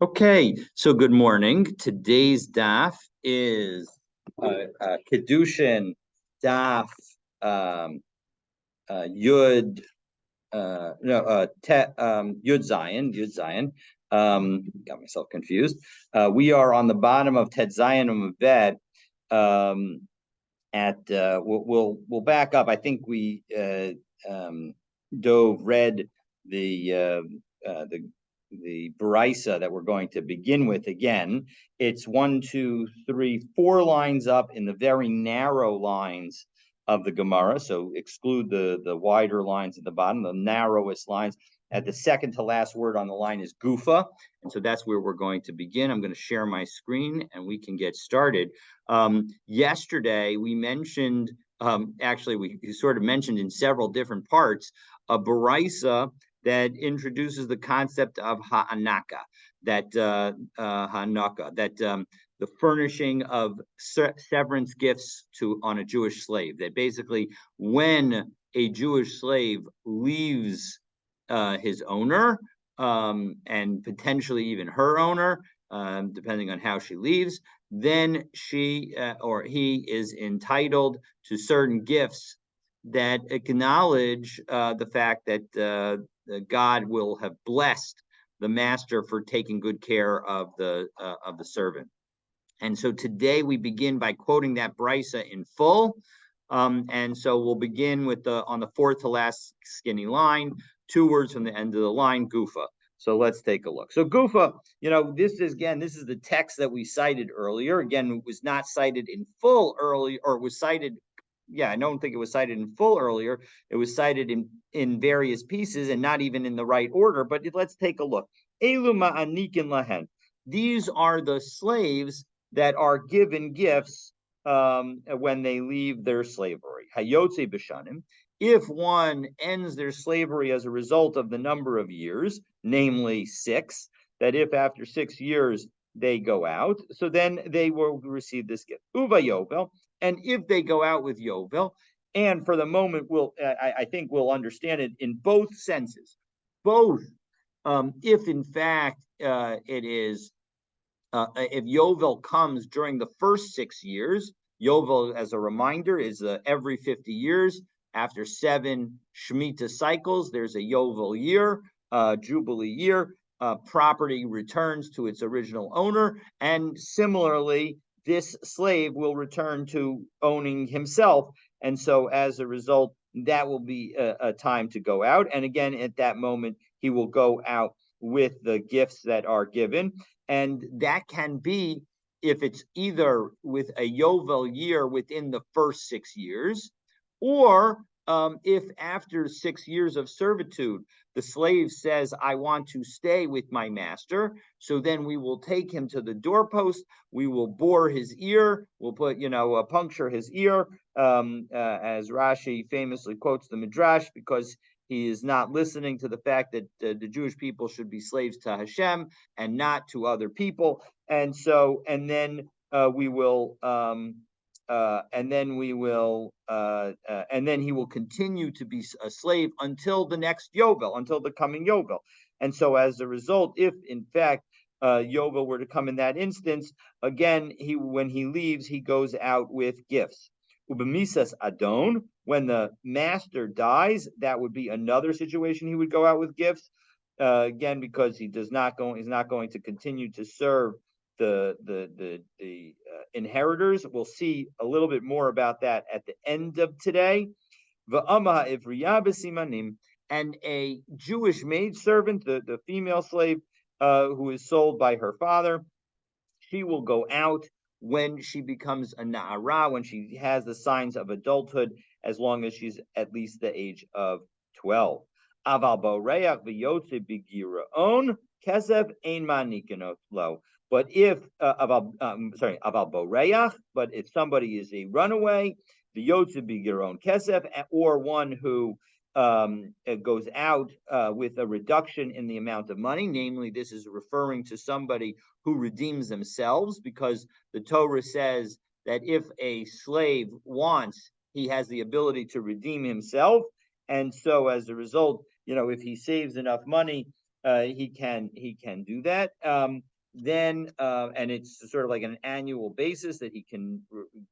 Okay, so good morning. Today's daf is Kiddushin daf um, Yud no Yud Zion. Got myself confused. We are on the bottom of Tet Zion Bed. We'll back up. I think we read the Barisa that we're going to begin with again. It's 1, 2, 3, 4 lines up in the very narrow lines of the Gemara. So exclude the wider lines at the bottom, the narrowest lines. At the second to last word on the line is Gufa. And so that's where we're going to begin. I'm going to share my screen and we can get started. Yesterday, we mentioned, actually, we sort of mentioned in several different parts, a Barisa that introduces the concept of ha'anaka, that the furnishing of severance gifts on a Jewish slave. That basically, when a Jewish slave leaves his owner, and potentially even her owner, depending on how she leaves, then she or he is entitled to certain gifts that acknowledge the fact that God will have blessed the master for taking good care of the servant. And so today we begin by quoting that brisa in full. And so we'll begin with on the fourth to last skinny line, 2 words from the end of the line, Gufa. So let's take a look. So Gufa, this is the text that we cited earlier. Again, it was not cited in full earlier, or was cited. Yeah, I don't think it was cited in full earlier. It was cited in various pieces and not even in the right order. But let's take a look. Elu ma'anikin lahen. These are the slaves that are given gifts when they leave their slavery. Hayotze b'shanim. If one ends their slavery as a result of the number of years, namely 6, that if after 6 years they go out, so then they will receive this gift. Uva yovel, and if they go out with yovel, and for the moment, I think we'll understand it in both senses. Both, if in fact it is, if yovel comes during the first 6 years, yovel, as a reminder, is every 50 years. After 7 Shemitah cycles, there's a yovel year, jubilee year. Property returns to its original owner, and similarly, this slave will return to owning himself. And so as a result, that will be a time to go out. And again, at that moment, he will go out with the gifts that are given. And that can be if it's either with a yovel year within the first 6 years, or if after 6 years of servitude, the slave says, I want to stay with my master, so then we will take him to the doorpost, we will bore his ear, we'll put, puncture his ear, as Rashi famously quotes the Midrash, because he is not listening to the fact that the Jewish people should be slaves to Hashem and not to other people. And so, and then we will... and then he will continue to be a slave until the next yovel, until the coming yovel. And so, as a result, if in fact yovel were to come in that instance, again, when he leaves, he goes out with gifts. Ubamisas adon, when the master dies, that would be another situation. He would go out with gifts, again, because he's not going to continue to serve the inheritors. We'll see a little bit more about that at the end of today. And a Jewish maidservant, the female slave who is sold by her father, she will go out when she becomes a na'ara, when she has the signs of adulthood, as long as she's at least the age of 12. Aval boreach v'yotze b'giraon kesef ein manikin lo. But if aval boreach, but if somebody is a runaway, the yotze b'giraon kesef, or one who goes out with a reduction in the amount of money, namely, this is referring to somebody who redeems themselves, because the Torah says that if a slave wants, he has the ability to redeem himself. And so as a result, if he saves enough money, he can do that. then and it's sort of like an annual basis that he can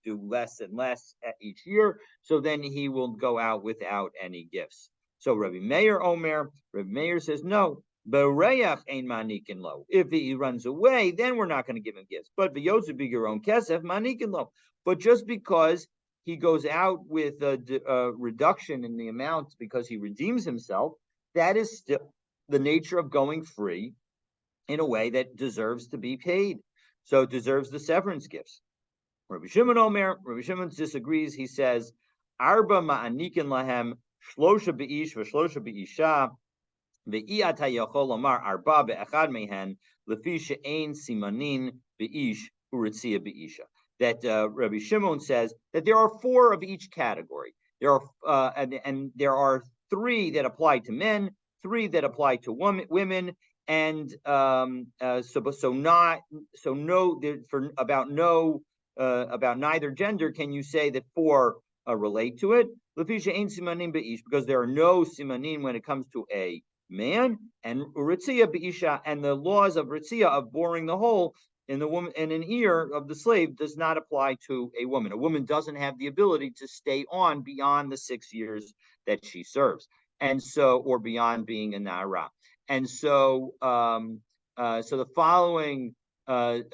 do less and less each year. So then he will go out without any gifts. So Rabbi Meir says no. If he runs away, then we're not going to give him gifts. But But just because he goes out with a reduction in the amount because he redeems himself, that is still the nature of going free in a way that deserves to be paid. So it deserves the severance gifts. Rabbi Shimon disagrees. He says, Arba ma'anikin lahem, shlosha be'ish v'shlosha be'isha, ve'iata yachol omar arba be'echad mehen, lefi she'ein simanin be'ish uretzia be'isha. That Rabbi Shimon says that there are four of each category. There are and there are three that apply to men, three that apply to women, and about neither gender can you say that four relate to it. Because there are no simanin when it comes to a man, and uritzia be'isha, and the laws of ritzia, of boring the hole in the woman in an ear of the slave, does not apply to a woman. A woman doesn't have the ability to stay on beyond the 6 years that she serves, and so, or beyond being a nara. And so, so the following, and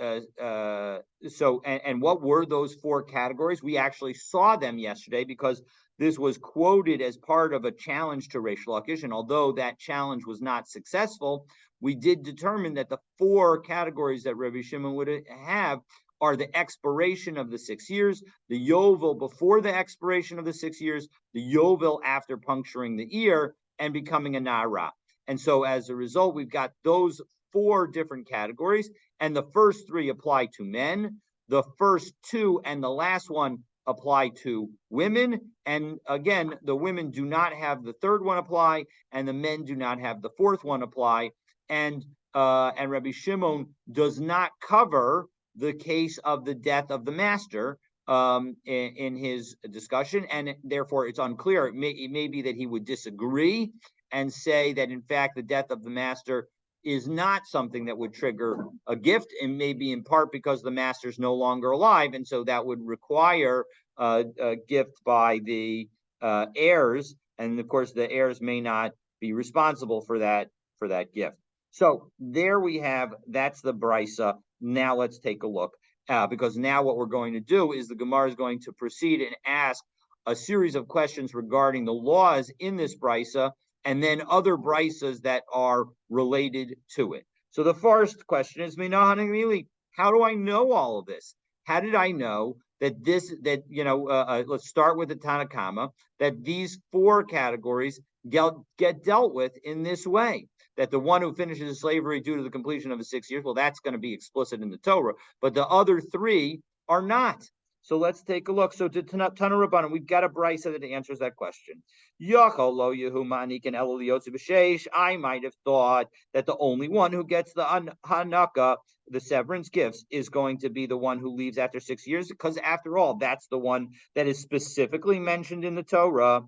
what were those four categories? We actually saw them yesterday because this was quoted as part of a challenge to Reish Lakish, and although that challenge was not successful, we did determine that the four categories that Rabbi Shimon would have are the expiration of the 6 years, the yovel before the expiration of the 6 years, the yovel after puncturing the ear, and becoming a nara. And so as a result, we've got those four different categories, and the first three apply to men. The first two and the last one apply to women. And again, the women do not have the third one apply, and the men do not have the fourth one apply. And Rabbi Shimon does not cover the case of the death of the master in his discussion, and therefore it's unclear. It may be that he would disagree and say that in fact the death of the master is not something that would trigger a gift, and maybe in part because the master is no longer alive, and so that would require a gift by the heirs, and of course the heirs may not be responsible for that gift. So there we have, that's the brisa. Now let's take a look, because now what we're going to do is the Gemara is going to proceed and ask a series of questions regarding the laws in this brisa, and then other brisas that are related to it. So the first question is, how do I know all of this? How did I know that let's start with the Tanakama, that these four categories get dealt with in this way? That the one who finishes slavery due to the completion of the 6 years, well, that's going to be explicit in the Torah, but the other three are not. So let's take a look. So to Tana Rabbanan, we've got a brisa that answers that question. I might have thought that the only one who gets the hanaka, the severance gifts, is going to be the one who leaves after 6 years, because after all, that's the one that is specifically mentioned in the Torah,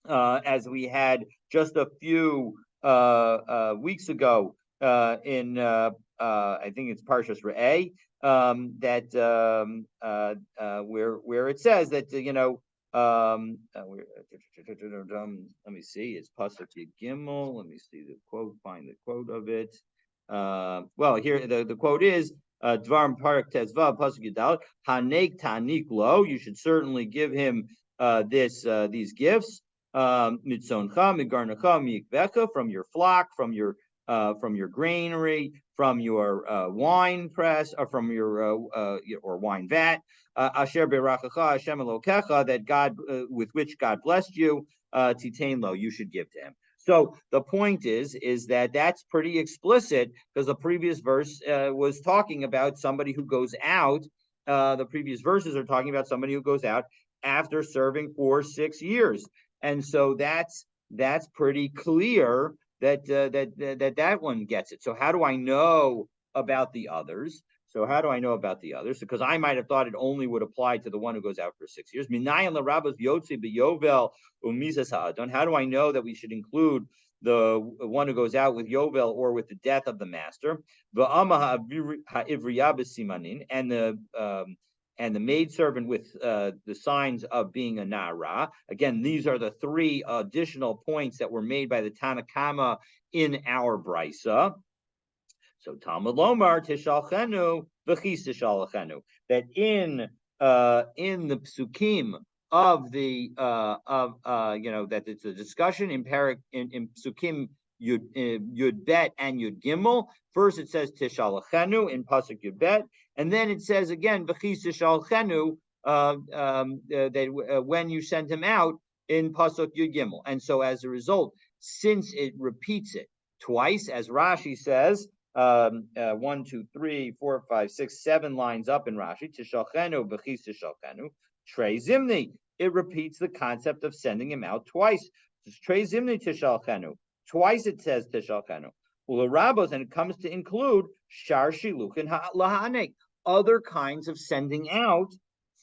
as we had just a few weeks ago in I think it's Parshas Re'eh, where it says that let me see, it's Pasuk Gimel. Let me see the quote, find the quote of it. Well, here the quote is Dvarim Parak Tezvav Pasuk Yudal Hanek Tanik Lo. You should certainly give him these gifts. Mitzoncha, migarnacha, mikvecha, from your flock, from your granary, from your wine press, or from your or wine vat. Asher berachacha Hashem Elokecha, that God with which God blessed you, titain lo, you should give to him. So the point is that that's pretty explicit, because the previous verse was talking about somebody who goes out. The previous verses are talking about somebody who goes out after serving for 6 years. And so that's pretty clear that that one gets it. So how do I know about the others? Because I might have thought it only would apply to the one who goes out for 6 years. How do I know that we should include the one who goes out with Yovel or with the death of the master, and the maidservant with the signs of being a Nara. Again, these are the three additional points that were made by the Tanakama in our Brisa. So Talmud Lomar Tishalchenu v'chis Tishalchenu, that in the psukim of the that it's a discussion in psukim Yud Bet and Yud Gimel. First it says Tishalchenu in pasuk Yud Bet, and then it says again v'chis Tishalchenu that when you send him out in pasuk Yud Gimel. And so as a result, since it repeats it twice, as Rashi says, 1, 2, 3, 4, 5, 6, 7 lines up in Rashi. Tishalchenu b'chis tishalchenu trei zimni. It repeats the concept of sending him out twice. It's trei zimni tishalchenu. Twice it says tishalchenu. Ularabos, and it comes to include shar shiluchin lahanek, other kinds of sending out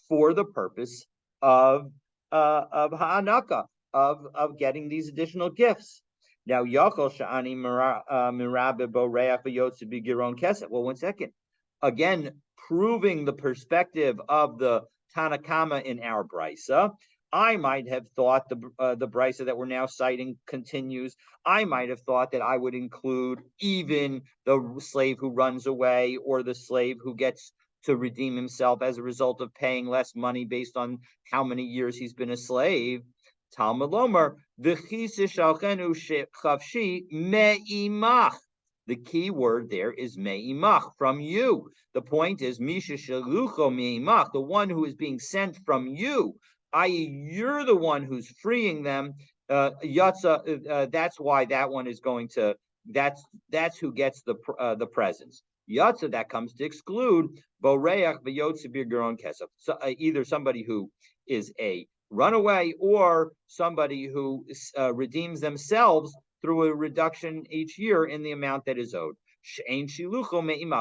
for the purpose of ha'anaka, of getting these additional gifts. Now, Yachol Sha'ani Mirabe Boreach V'Yotze B'Giron Kesef. Well, 1 second. Again, proving the perspective of the Tanakama in our Brisa. I might have thought the Brisa that we're now citing continues. I might have thought that I would include even the slave who runs away or the slave who gets to redeem himself as a result of paying less money based on how many years he's been a slave. Talmud Lomar, the key word there is me'imach, from you. The point is misha shalucho me'imach, the one who is being sent from you, i.e., you're the one who's freeing them. Yatsa, that's why that one is going to. That's who gets the presents. Yatsa, that comes to exclude boreach v'yotze b'geron kesef. So either somebody who is a runaway or somebody who redeems themselves through a reduction each year in the amount that is owed.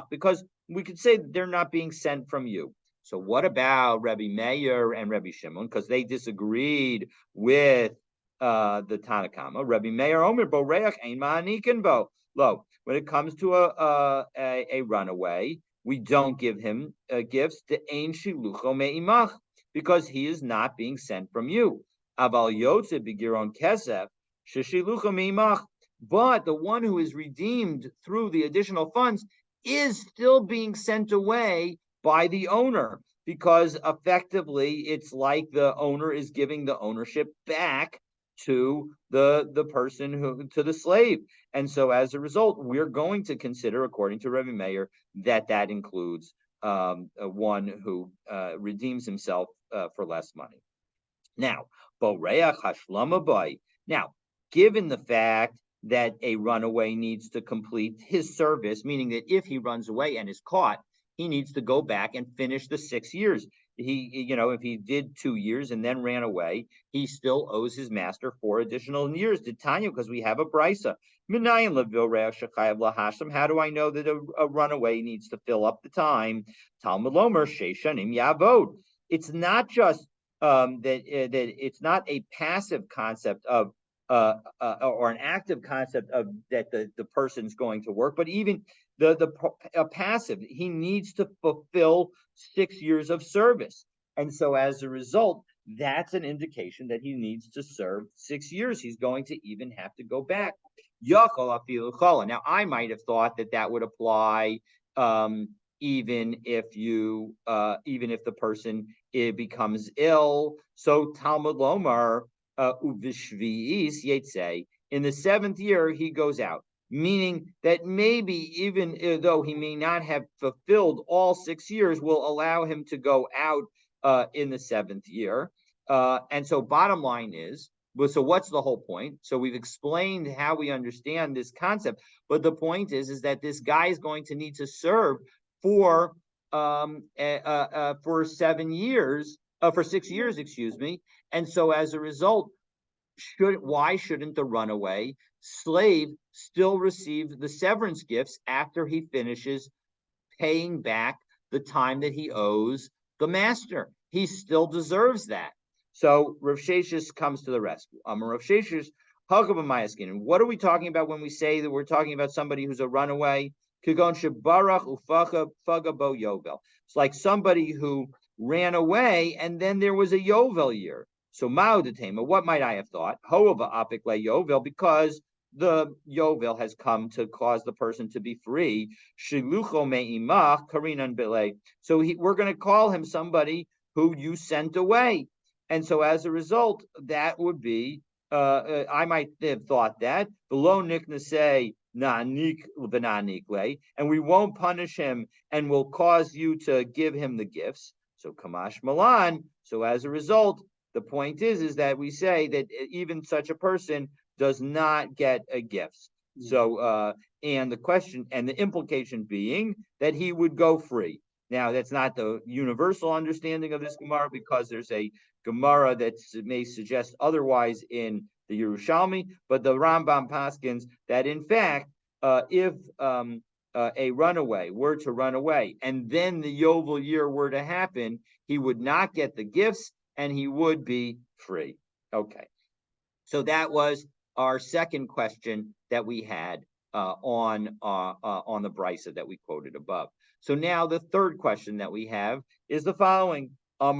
Because we could say that they're not being sent from you. So what about Rabbi Meir and Rabbi Shimon? Because they disagreed with the Tanakama. Rabbi Meir Omer Boreach Ein Ma'anikin Bo. Lo, when it comes to a runaway, we don't give him gifts to Ein Shilucho Me'imach, because he is not being sent from you. Aval Yotze B'Giron Kesef Sheshilucha Me'imach. But the one who is redeemed through the additional funds is still being sent away by the owner, because effectively it's like the owner is giving the ownership back to the person to the slave. And so as a result, we're going to consider, according to Rabbi Meir, that includes one who redeems himself for less money. Now, Boreach Hashlama Boy. Now, given the fact that a runaway needs to complete his service, meaning that if he runs away and is caught, he needs to go back and finish the 6 years. If he did 2 years and then ran away, he still owes his master 4 additional years to Tanya, because we have a brisa. How do I know that a runaway needs to fill up the time? Talmud Lomer Sheishanim Yavod. It's not just that it's not a passive concept of or an active concept of that the person's going to work, but even the passive, he needs to fulfill 6 years of service. And so as a result, that's an indication that he needs to serve 6 years. He's going to even have to go back. Now, I might have thought that would apply even if the person becomes ill. So Talmud Lomar uvishvi'is yetzei, in the 7th year he goes out, meaning that maybe even though he may not have fulfilled all 6 years, will allow him to go out in the 7th year. And so bottom line is, so what's the whole point? So we've explained how we understand this concept, but the point is that this guy is going to need to serve for 7 years, for 6 years, excuse me. And so as a result, why shouldn't the runaway slave still receive the severance gifts after he finishes paying back the time that he owes the master? He still deserves that. So Rav Sheshes comes to the rescue. Rav Sheshes And what are we talking about when we say that we're talking about somebody who's a runaway? It's like somebody who ran away and then there was a Yovel year. So Ma'odetema, what might I have thought? Ho'ava apik le Yovel, because the Yovel has come to cause the person to be free. Shilucho me'imach karinan bele. So we're going to call him somebody who you sent away. And so as a result, that would be, I might have thought that, below niknasei na'nik v'na'nikle, and we won't punish him and will cause you to give him the gifts. So kamash malan. So as a result, the point is that we say that even such a person does not get a gift. So, and the question and the implication being that he would go free. Now, that's not the universal understanding of this Gemara, because there's a Gemara that may suggest otherwise in the Yerushalmi, but the Rambam paskins that in fact, if a runaway were to run away and then the Yovel year were to happen, he would not get the gifts and he would be free. Okay, so that was our second question that we had on the brisa that we quoted above. So now the third question that we have is the following. Now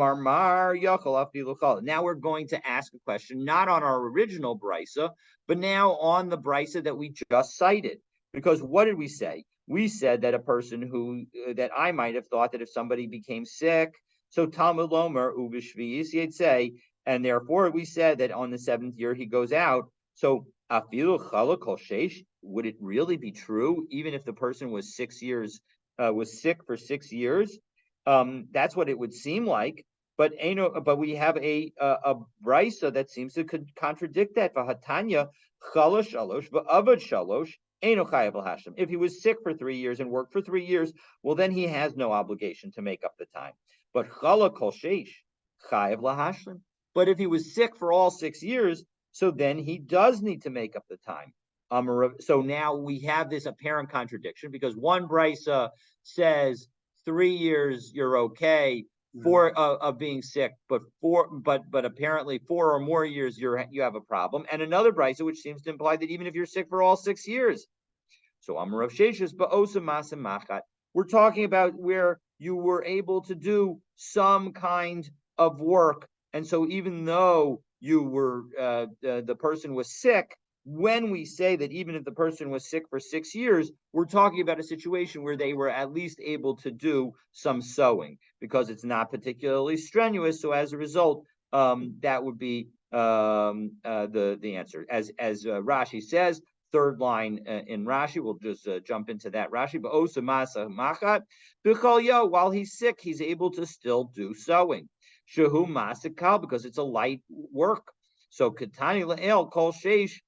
we're going to ask a question not on our original brisa, but now on the brisa that we just cited. Because what did we say? We said that a person who, that I might have thought that if somebody became sick, so Talmud Lomer Uvishviis, he'd say, and therefore we said that on the seventh year he goes out. So afilu chala kol sheish, would it really be true even if the person was 6 years, was sick for 6 years? That's what it would seem like. But we have a brisa that seems to contradict that. V'hatanya chala shalosh v'avad shalosh. If he was sick for 3 years and worked for 3 years, well, then he has no obligation to make up the time. But chala kol sheish chayav lahashlim. But if he was sick for all 6 years, so then he does need to make up the time. So now we have this apparent contradiction, because one brisa says 3 years you're okay for of being sick, but apparently 4 or more years you have a problem, and another brisa which seems to imply that even if you're sick for all 6 years, so Amar of Sheshis ba'osa masim machat, we're talking about where you were able to do some kind of work, and so even though you were the person was sick, when we say that even if the person was sick for 6 years, we're talking about a situation where they were at least able to do some sewing, because it's not particularly strenuous. So as a result, that would be the answer. As Rashi says, third line in Rashi, we'll just jump into that Rashi. But osa masa machat b'chol, while he's sick, he's able to still do sewing. Shehu masikal, because it's a light work. So katani la'el kol sheish.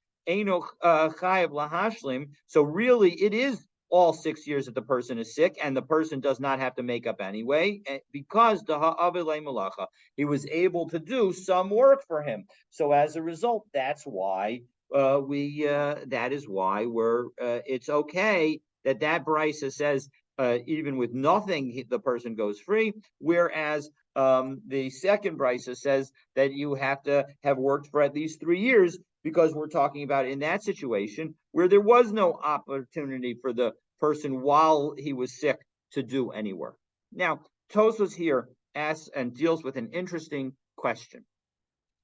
So really, it is all 6 years that the person is sick, and the person does not have to make up anyway, because he was able to do some work for him. So as a result, that's why that is why it's okay that brisa says even with nothing the person goes free, whereas the second brisa says that you have to have worked for at least 3 years, because we're talking about in that situation where there was no opportunity for the person while he was sick to do any work. Now, Tosfos here asks and deals with an interesting question.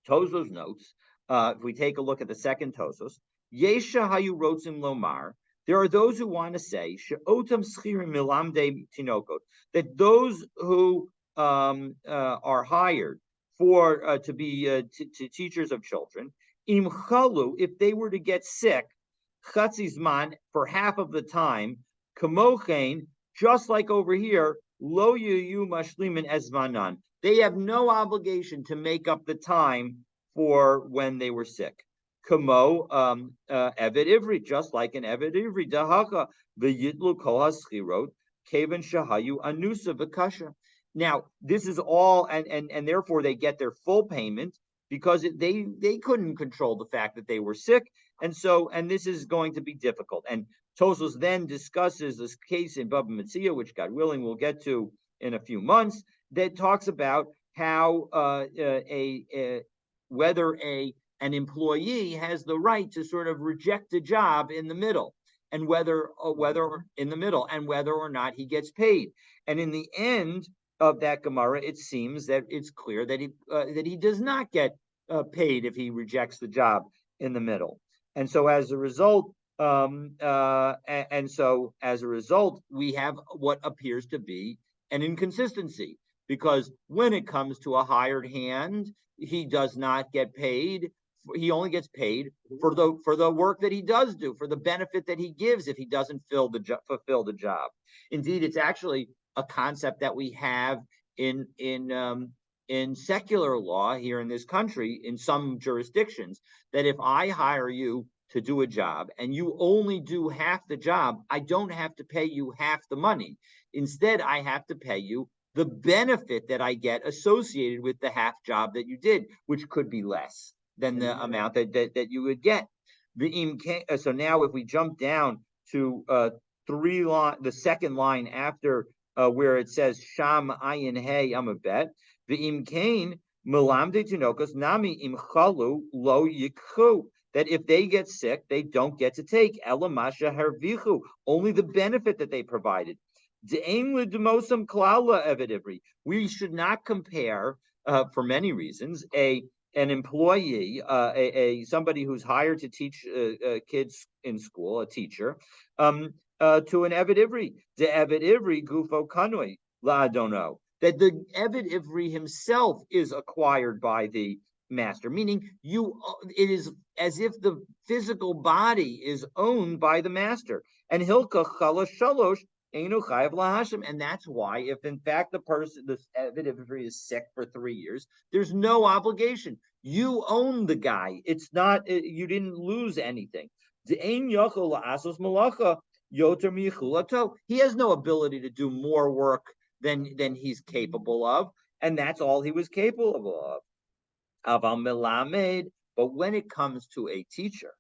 Tosfos notes, if we take a look at the second Tosfos, Yesha hayu rotzim lomar, there are those who want to say she'otam schirim milamde tinokot, that those who are hired for to be teachers of children, im chalu, if they were to get sick, chatzizman, for half of the time, kamochein, just like over here, lo yuyu mashlimin ezvanan, they have no obligation to make up the time for when they were sick. Kamo Eved Ivri, just like an Eved Ivri, dahaka v'yitlu kol haschirot kevan shahayu anusa v'kasha. Now, this is all, and therefore they get their full payment, because they couldn't control the fact that they were sick, and this is going to be difficult. And Tosfos then discusses this case in Baba Metzia, which God willing we'll get to in a few months, that talks about how whether a an employee has the right to sort of reject a job in the middle, and whether or not he gets paid. And in the end of that Gemara, it seems that it's clear that he does not get paid if he rejects the job in the middle. And so as a result, we have what appears to be an inconsistency, because when it comes to a hired hand, he does not get paid. He only gets paid for the work that he does do, for the benefit that he gives if he doesn't fulfill the job. Indeed, it's actually a concept that we have in secular law here in this country, in some jurisdictions, that if I hire you to do a job and you only do half the job, I don't have to pay you half the money. Instead, I have to pay you the benefit that I get associated with the half job that you did, which could be less than the amount that you would get. So now if we jump down to the second line after where it says Sham Ayin Hey Amabet, the Imkain Melamde Tinokos Nami Im Chalu Lo Yikhu, that if they get sick, they don't get to take Elamasha Hervichu, only the benefit that they provided. We should not compare, for many reasons, an employee, somebody who's hired to teach kids in school, a teacher, to an Eved Ivri. The Eved Ivri Gufo Kanoi La Dono, that the Eved Ivri himself is acquired by the master, meaning it is as if the physical body is owned by the master. And Hilka Chala Shalosh Einu Chayav Lahashim, and that's why, if in fact the Eved Ivri is sick for 3 years, there's no obligation. You own the guy. It's not, you didn't lose anything. He has no ability to do more work than he's capable of, and that's all he was capable of. But when it comes to a teacher,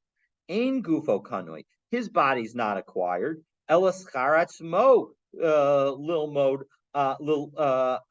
Ein Gufo Kanoi, his body's not acquired. Elas Charatzmo Lil Mod Lil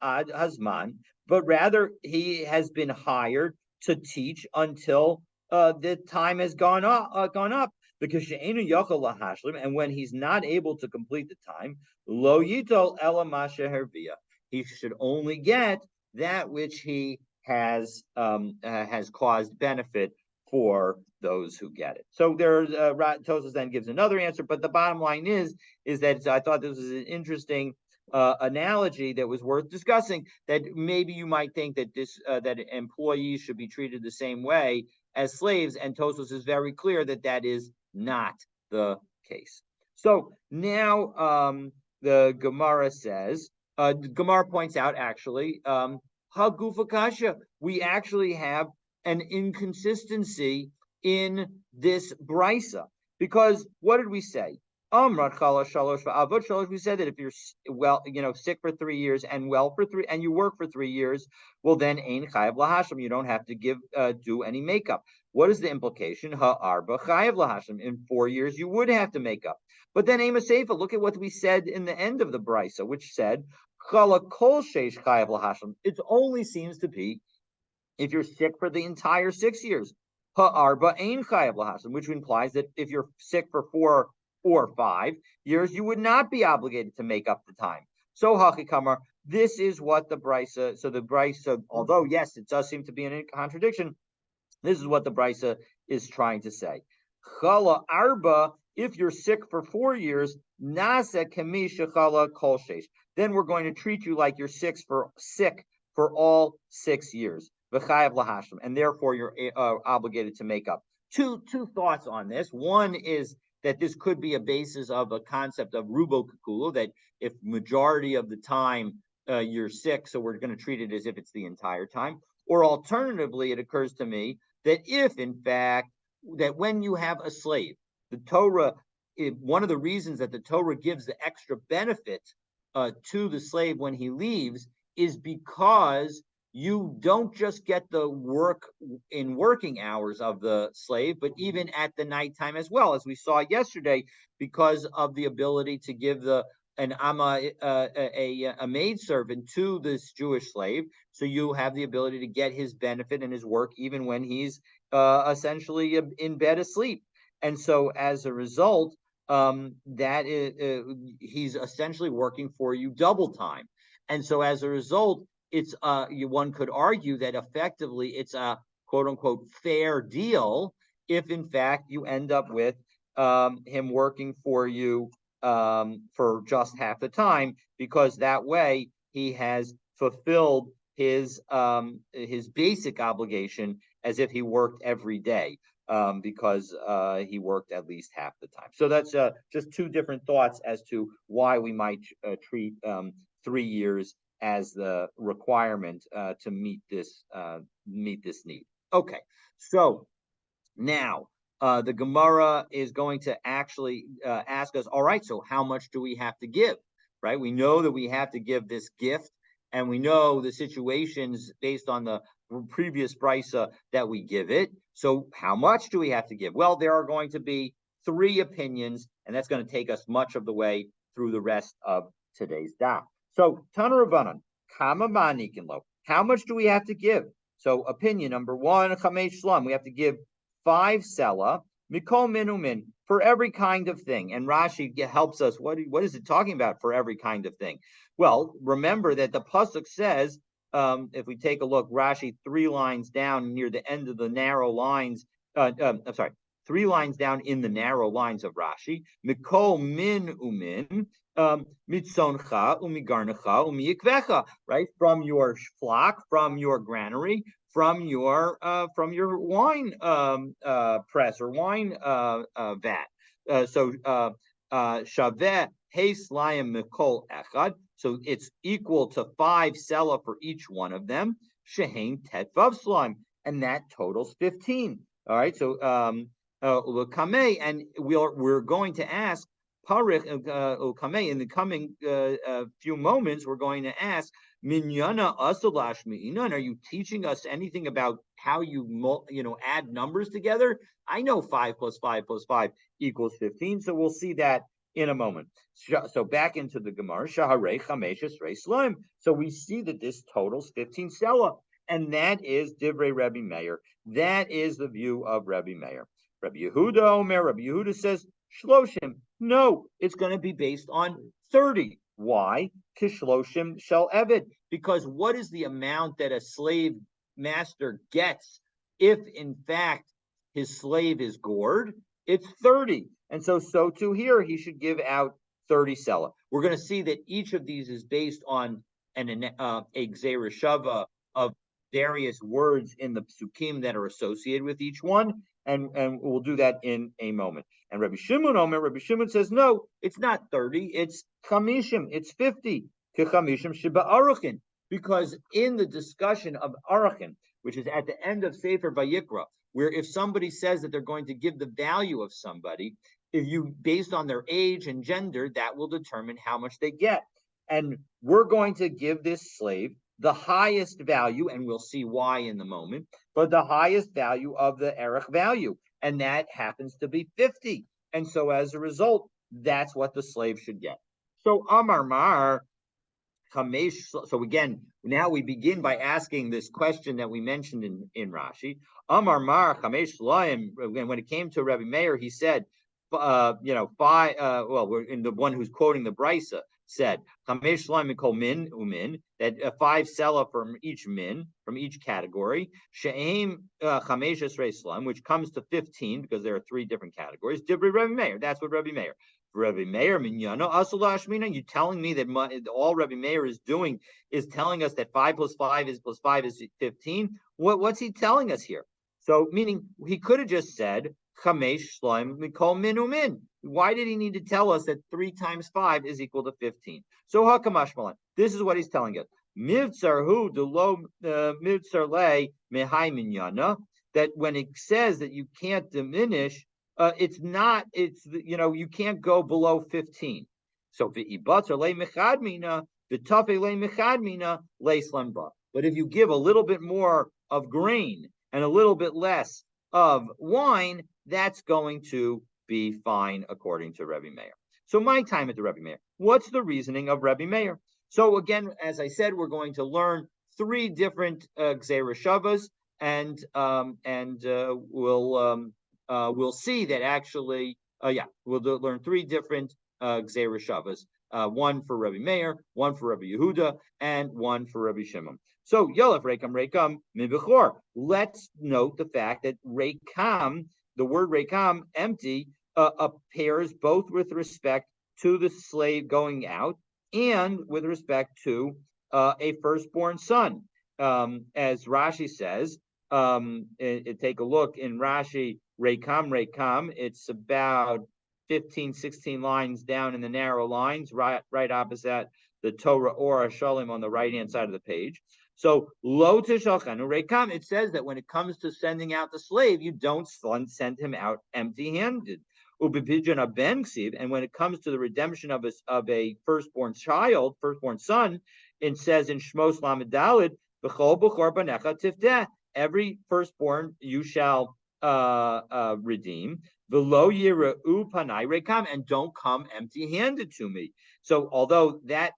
Ad Hazman, but rather he has been hired to teach until the time has gone up. Because She'enu Yochel Lahashlim, and when he's not able to complete the time, Lo Yitol Ela Masha Hervia, he should only get that which he has caused benefit for those who get it. So there's Tosfos then gives another answer, but the bottom line is that I thought this was an interesting analogy that was worth discussing. That maybe you might think that that employees should be treated the same way as slaves, and Tosfos is very clear that that is not the case. So now the Gemara says, Gemara points out actually, Hagufakasha, we actually have an inconsistency in this brisa, because what did we say? We said that if you're sick for 3 years and well for 3, and you work for 3 years, well then ein chayav lahashim, you don't have to do any makeup. What is the implication? Ha'arba chayav lahashim, in 4 years you would have to make up. But then Ema Seifa, look at what we said in the end of the brisa, which said chala kol sheish chayav lahashim. It only seems to be if you're sick for the entire 6 years. Ha'arba ein chayav lahashim, which implies that if you're sick for 4 or 5 years, you would not be obligated to make up the time. So Hachikamar, this is what the brisa. So the brisa, although yes, it does seem to be a contradiction, this is what the brisa is trying to say. Chala arba, if you're sick for 4 years, nasa kamisha chala kol sheish, then we're going to treat you like you're sick for all 6 years. V'chayav lahashim, and therefore you're obligated to make up. Two thoughts on this. One is that this could be a basis of a concept of rubo kakulu, that if majority of the time you're sick, so we're going to treat it as if it's the entire time. Or alternatively, it occurs to me that if, in fact, that when you have a slave, the Torah, one of the reasons that the Torah gives the extra benefit to the slave when he leaves is because you don't just get the work in working hours of the slave, but even at the nighttime as well, as we saw yesterday, because of the ability to give a maidservant to this Jewish slave. So you have the ability to get his benefit and his work even when he's essentially in bed asleep. And so as a result, that is, he's essentially working for you double time. And so as a result, it's one could argue that effectively it's a quote unquote fair deal if in fact you end up with him working for you for just half the time, because that way he has fulfilled his basic obligation as if he worked every day, because he worked at least half the time. So that's just two different thoughts as to why we might treat 3 years as the requirement to meet this need. Okay, so now the Gemara is going to actually ask us, all right, so how much do we have to give? Right? We know that we have to give this gift, and we know the situations based on the previous brisa that we give it. So how much do we have to give? Well, there are going to be 3 opinions, and that's going to take us much of the way through the rest of today's daf. So Tana Rabbanan, Kama Manikin Lo, how much do we have to give? So opinion number 1, Chamesh Shlam, we have to give 5 sela, mikol minumin, for every kind of thing. And Rashi helps us. What is it talking about for every kind of thing? Well, remember that the pasuk says, if we take a look, Rashi 3 lines down near the end of the narrow lines. I'm sorry, 3 lines down in the narrow lines of Rashi. Mikol min umin, mitzoncha umigarnecha umiyikvecha. Right, from your flock, from your granary, from your wine press or wine vat. So shaveh heislayim mikol echad. So it's equal to 5 sela for each one of them. Shehain tetvav slime, and that totals 15. All right. So ukame, and we're going to ask parich ukame in the coming few moments. We're going to ask minyana asalash mi'inan. Are you teaching us anything about how you add numbers together? I know 5 plus 5 plus 5 equals 15. So we'll see that in a moment. So back into the Gemara, Shaharei Chamesh Esrei Slime. So we see that this totals 15 sela, and that is Divrei Rabbi Meir. That is the view of Rabbi Meir. Rabbi Yehuda Omer, Rabbi Yehuda says Shloshim. No, it's going to be based on 30. Why? Kishloshim shel Eved. Because what is the amount that a slave master gets if in fact his slave is gored? It's 30. And so too here, he should give out 30 sela. We're going to see that each of these is based on a gzeira shava of various words in the psukim that are associated with each one, and we'll do that in a moment. And Rabbi Shimon says, no, it's not 30, it's chamishim, it's 50. Chamishim sheba arachin, because in the discussion of arachin, which is at the end of Sefer Vayikra, where if somebody says that they're going to give the value of somebody, if you based on their age and gender, that will determine how much they get. And we're going to give this slave the highest value, and we'll see why in the moment, but the highest value of the erech value, and that happens to be 50. And so as a result, that's what the slave should get. So Amar Mar, so again, now we begin by asking this question that we mentioned in Rashi. Amar Mar Chamesh Laim. When it came to Rabbi Meir, he said, 5. We're in the one who's quoting the brisa said Chamesh Laim Kol Min Umin, that 5 sela from each min, from each category. She'aim Chamesh Esrei Slam, which comes to 15 because there are 3 different categories. Dibri Rabbi Meir. That's what Rabbi Meir. Rabbi Meir minyano asulash mina. You telling me that all Rabbi Meir is doing is telling us that 5 plus 5 is 15? What's he telling us here? So meaning he could have just said chamesh shloim mikol min umin. Why did he need to tell us that 3 times 5 is equal to 15? So hakamash malan. This is what he's telling us. Mivtzar hu delo mivtzar le mehai minyana. That when it says that you can't diminish. It's not, you can't go below 15. So but if you give a little bit more of grain and a little bit less of wine, that's going to be fine according to Rebbe Meir. So my time at the Rebbe Meir. What's the reasoning of Rebbe Meir? So again, as I said, we're going to learn 3 different gzeira shavas, and we'll see that actually, we'll learn three different Gzeira Shavas, one for Rabbi Meir, one for Rabbi Yehuda, and one for Rabbi Shimon. So Yolef Rekam Mibechor. Let's note the fact that Rekam, the word Rekam, empty, appears both with respect to the slave going out and with respect to a firstborn son. As Rashi says, take a look in Rashi, Rekam, it's about 15, 16 lines down in the narrow lines, right opposite the Torah or Shalom on the right-hand side of the page. So, lo tishalchenu Rekam, it says that when it comes to sending out the slave, you don't send him out empty-handed. Ubipidjan ben ksiv, and when it comes to the redemption of a firstborn child, firstborn son, it says in Shmos Lamed Daled, B'chol b'chor banecha tifteh, every firstborn you shall redeem. V'lo yira'u panai rekam, and don't come empty-handed to me. So, although that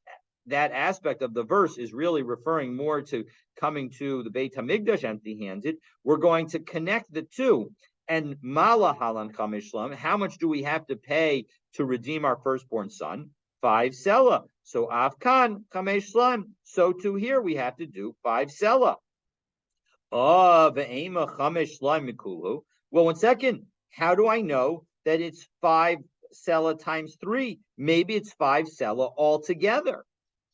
aspect of the verse is really referring more to coming to the Beit HaMikdash empty-handed, we're going to connect the two. And mala halan chamishlam, how much do we have to pay to redeem our firstborn son? 5 sela. So afkan chamishlam. So too here we have to do 5 sela. Well, 1 second. How do I know that it's 5 sela times 3? Maybe it's 5 sela altogether.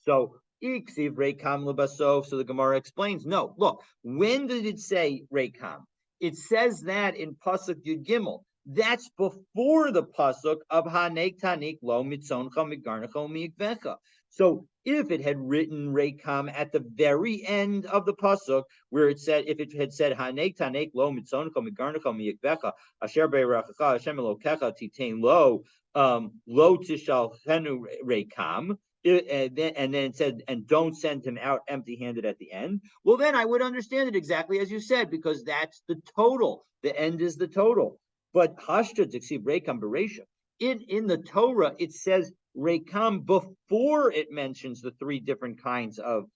So the Gemara explains, no, look, when did it say Rekam? It says that in Pasuk Yud Gimel. That's before the Pasuk of Hanek Tanik Lo Mitzoncha Migarnecha Miikvecha. So if it had written Rekam at the very end of the Pasuk, where it said, if it had said Hanek Tanek Lo Mitzoncha Migarnecha Miikvecha Asher Be'erachacha Hashem Elokecha Titain Lo Lo Tishalchenu Rekam, and then it said, and don't send him out empty-handed at the end. Well, then I would understand it exactly as you said, because that's the total. The end is the total. But Hashta Dixiv Rekam Beresha, in the Torah, it says Rekam before it mentions the 3 different kinds of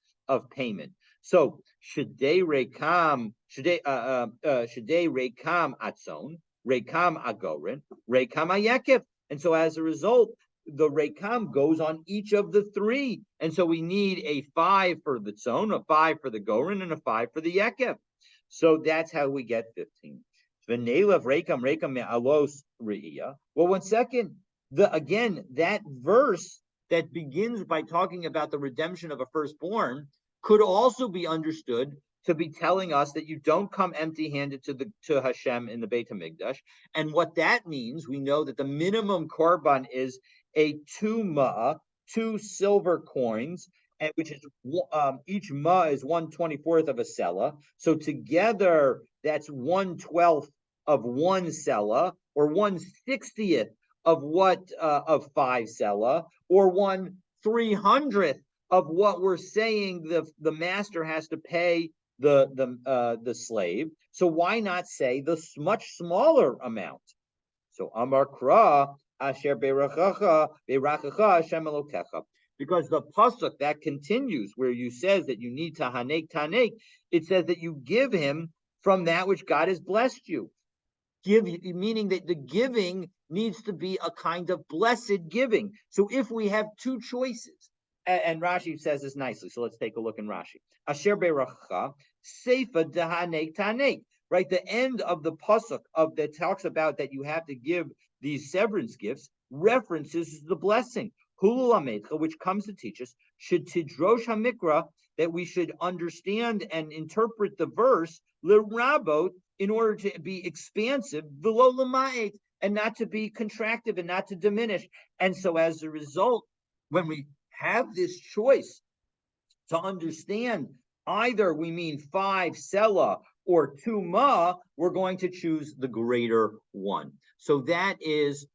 payment. So Shadei Rekam Atzon, Rekam Agorin, Rekam Ayekif. And so as a result, the Rekam goes on each of the 3. And so we need a 5 for the Tzon, a 5 for the Gorin, and a 5 for the Yekef. So that's how we get 15. Well, 1 second. Again, that verse that begins by talking about the redemption of a firstborn could also be understood to be telling us that you don't come empty-handed to Hashem in the Beit HaMikdash. And what that means, we know that the minimum korban is a 2 ma'ah, 2 silver coins, and which is each ma'ah is 1/24th of a sela. So together, that's 1/12th of 1 sela, or 1/60th of what of 5 sela, or 1/300th of what we're saying the master has to pay the slave. So why not say the much smaller amount? So Amar Kra Asher Beirachacha Hashem Elokecha. Because the pasuk that continues, where you says that you need to hanek tanek, it says that you give him from that which God has blessed you. Give, meaning that the giving needs to be a kind of blessed giving. So if we have 2 choices, and Rashi says this nicely, so let's take a look in Rashi. Asher Beirachacha Seifa Dehanek Tanek. Right, the end of the pasuk that talks about that you have to give these severance gifts references the blessing, Hulu Lamecha, which comes to teach us, should tidrosh hamikra, that we should understand and interpret the verse l'rabot, in order to be expansive, v'lo l'ma'et, and not to be contractive and not to diminish. And so as a result, when we have this choice to understand either we mean 5 sela or 2 ma, we're going to choose the greater one. So that is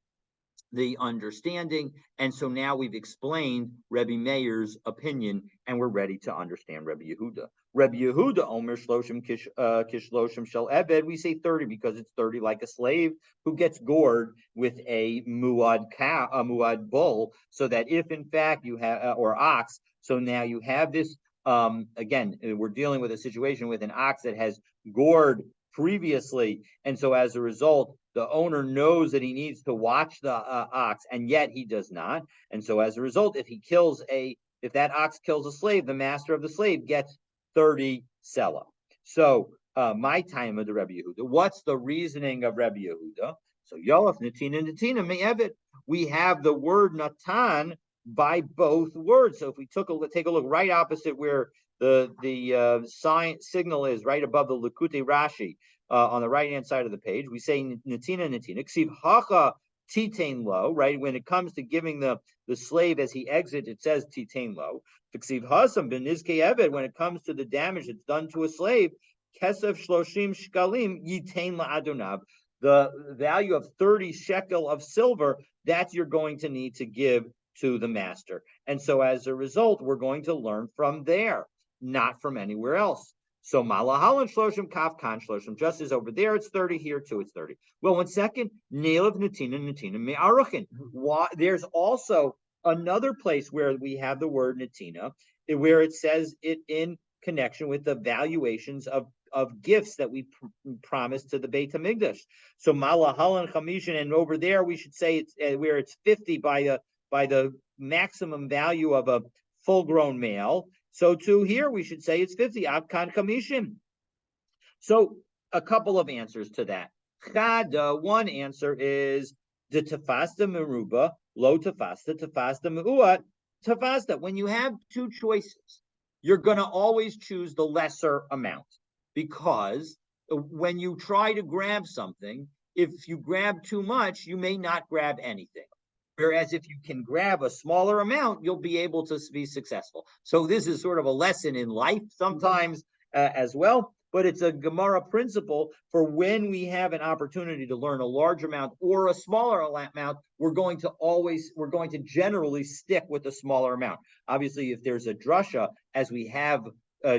the understanding. And so now we've explained Rebbe Meir's opinion, and we're ready to understand Rebbe Yehuda. Rebbe Yehuda, Omer Shloshim Kishloshim Shel Ebed, we say 30 because it's 30 like a slave who gets gored with a muad cow, a muad bull, so that if in fact you have, or ox, so now you have this again, we're dealing with a situation with an ox that has gored previously, and so as a result, the owner knows that he needs to watch the ox, and yet he does not. And so as a result, if that ox kills a slave, the master of the slave gets 30 sela. So my time of the Rebbe Yehuda. What's the reasoning of Rebbe Yehuda? So Yoaf Natina Me'evet. We have the word Natan by both words. So if we take a look right opposite where the signal is, right above the Likutei Rashi on the right hand side of the page, we say Natina. Ksiv Hacha Titain Lo. Right, when it comes to giving the slave as he exits, it says Titain Lo. Ksiv Hasam Ben Nizkei Eved. When it comes to the damage that's done to a slave, Kesef Shloshim Shkalim Yitain LaAdonav. The value of 30 shekel of silver that you're going to need to give to the master. And so as a result, we're going to learn from there, not from anywhere else. So Malahalan Shloshim Kafkan Shloshim, just as over there it's 30, here too it's 30. Well, 1 second, Nail of Natina Me'arachin. There's also another place where we have the word Natina, where it says it in connection with the valuations of gifts that we promised to the Beit HaMikdash. So Malahalan Chamishin, and over there we should say it's where it's 50 by the maximum value of a full-grown male. So too here we should say it's 50 Abkan Chamishin. So a couple of answers to that. One answer is the tafasta meruba, lo tafasta me'uat tafasta. When you have two choices, you're going to always choose the lesser amount, because when you try to grab something, if you grab too much, you may not grab anything. Whereas if you can grab a smaller amount, you'll be able to be successful. So this is sort of a lesson in life sometimes as well, but it's a Gemara principle for when we have an opportunity to learn a large amount or a smaller amount, we're going to generally stick with the smaller amount. Obviously, if there's a drasha, as we have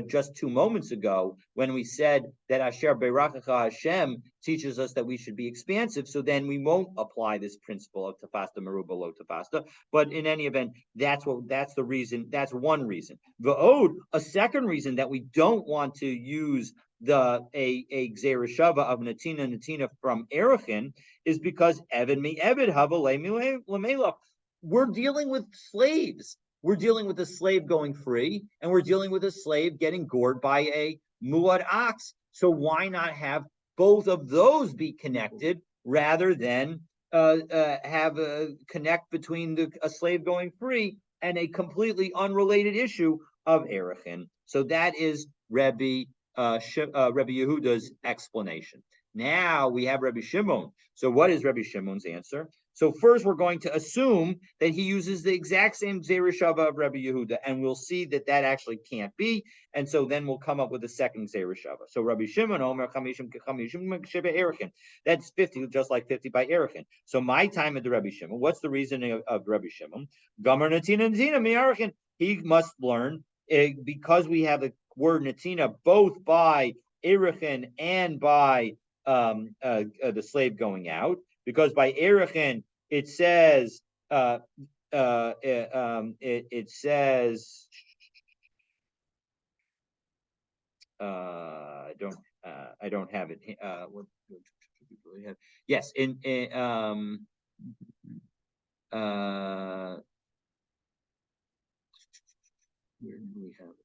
just 2 moments ago, when we said that Asher Beirachacha Hashem teaches us that we should be expansive, so then we won't apply this principle of tafasta meruba lo tafasta. But in any event, that's the reason. That's one reason. V'od, a second reason that we don't want to use a Gzereshava of Natina from Erechin is because Evid mi Evid Havalei Lamelach. We're dealing with slaves. We're dealing with a slave going free, and we're dealing with a slave getting gored by a muad ox. So why not have both of those be connected rather than have a connect between a slave going free and a completely unrelated issue of Erechin? So that is Rebbe Yehuda's explanation. Now we have Rebbe Shimon. So what is Rebbe Shimon's answer? So first, we're going to assume that he uses the exact same Zereshava of Rebbe Yehuda, and we'll see that actually can't be. And so then we'll come up with a second Zereshava. So Rebbe Shimon, Omer Chamishim Sheba Erechin. That's 50, just like 50 by Erechin. So my time at the Rebbe Shimon, what's the reasoning of Rebbe Shimon? Gomer Natina Mi Erechin. He must learn, because we have the word Natina both by Erechin and by the slave going out, because by Erechin it says it says I don't have it. Yes, where do we have it?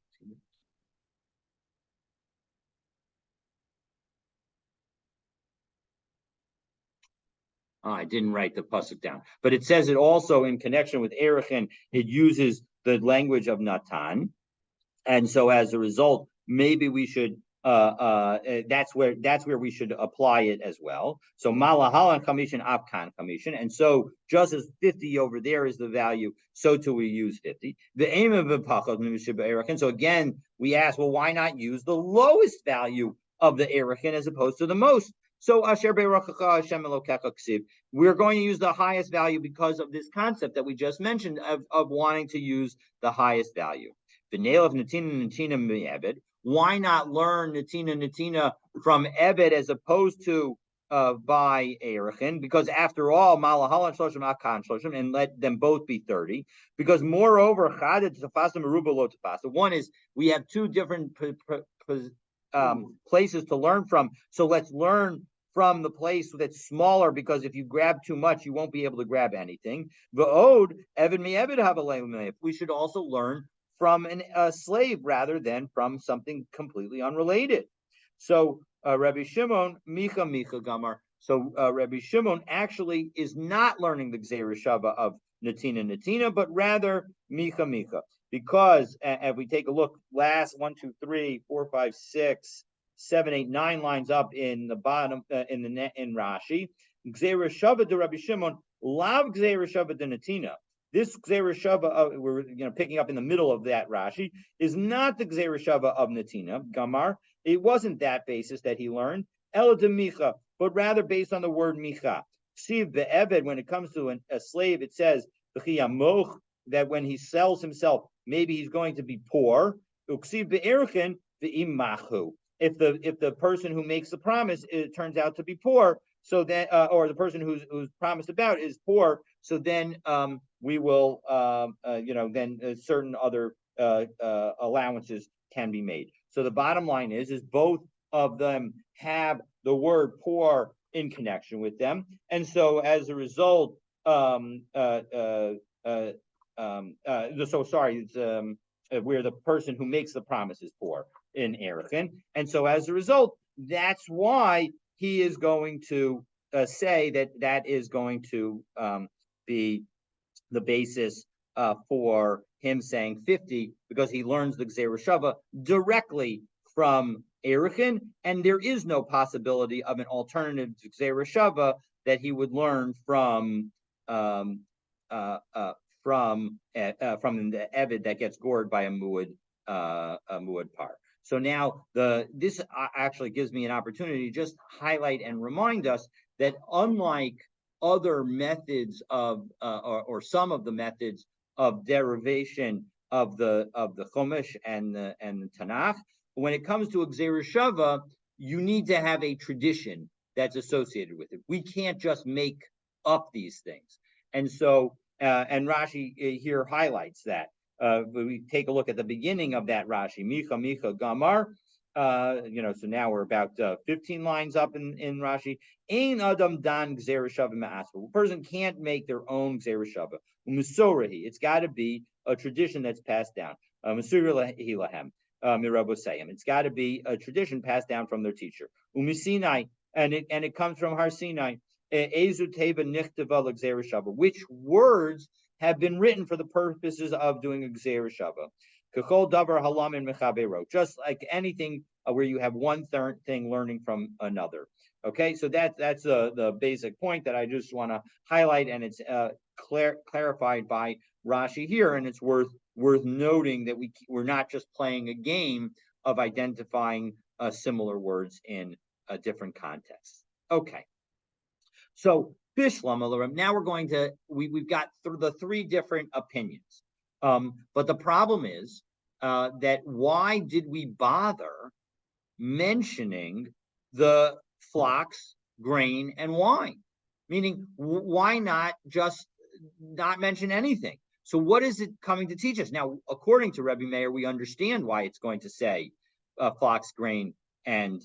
I didn't write the pasuk down, but it says it also in connection with Erechin. It uses the language of Natan, and so as a result, maybe we should. That's where we should apply it as well. So malahalan kamishin afkan kamishin, and so just as 50 over there is the value, so too we use 50. The aim of the pachad Erechin. So again, we ask, well, why not use the lowest value of the Erechin as opposed to the most? So Asher Beirachacha Hashem Elokecha Ksiv. We're going to use the highest value because of this concept that we just mentioned of wanting to use the highest value. The nail of Natina Me'ebed. Why not learn Natina from Ebed as opposed to by Erichin, because after all, Malahalan Shloshim Akan Shloshim, and let them both be 30. Because moreover, one is we have two different places to learn from. So let's learn from the place that's smaller, because if you grab too much, you won't be able to grab anything. We should also learn from a slave rather than from something completely unrelated. So Rabbi Shimon, Micha Gamar. So Rabbi Shimon actually is not learning the Gzeira Shava of Natina, but rather Micha. Because if we take a look, last 1, 2, 3, 4, 5, 6, 7, 8, 9 lines up in the bottom in Rashi, Gzeira Shava de Rabbi Shimon, Lav Gzeira Shava de Natina. This Gzeira Shava, we're picking up in the middle of that Rashi, is not the Gzeira Shava of Natina, Gamar. It wasn't that basis that he learned, Ela de Micha, but rather based on the word Micha. Siv be'eved, when it comes to a slave, it says, that when he sells himself, maybe he's going to be poor. Uksiv be'erchen ve'imachu. If the person who makes the promise, it turns out to be poor, so then or the person who's promised about is poor, so then we will then certain other allowances can be made. So the bottom line is both of them have the word poor in connection with them, and so as a result, where the person who makes the promise is poor in Erichin, and so as a result, that's why he is going to say that is going to be the basis for him saying 50, because he learns the Gzeira Shava directly from Erichin, and there is no possibility of an alternative to Gzeira Shava that he would learn from the Evid that gets gored by a muad par. So now this actually gives me an opportunity to just highlight and remind us that unlike other methods of or some of the methods of derivation of the Chumash and the Tanakh, when it comes to a Gzeira Shava, you need to have a tradition that's associated with it. We can't just make up these things, and so and Rashi here highlights that. We take a look at the beginning of that Rashi, Micha Gamar. So now we're about 15 lines up in Rashi. Ein Adam Dan Gzeira Shava Ma'asva. A person can't make their own Gzeira Shava. U'Mesorahi. It's got to be a tradition that's passed down. Mesorahi lahem mirabosayim. It's got to be a tradition passed down from their teacher. U'Misinai, and it comes from Har Sinai. Ezu Teva Nichtava Gzeira Shava. Which words have been written for the purposes of doing a Gzeira Shava? Kachol davar halam and mechabero. Just like anything where you have one thing learning from another. Okay, so that's the basic point that I just want to highlight, and it's clarified by Rashi here, and it's worth noting that we're not just playing a game of identifying similar words in different contexts. Okay, so Bishlam, now we're going to we've got the three different opinions, but the problem is that why did we bother mentioning the flocks, grain, and wine? Meaning, why not just not mention anything? So what is it coming to teach us? Now, according to Rebbe Meir, we understand why it's going to say flocks, grain, and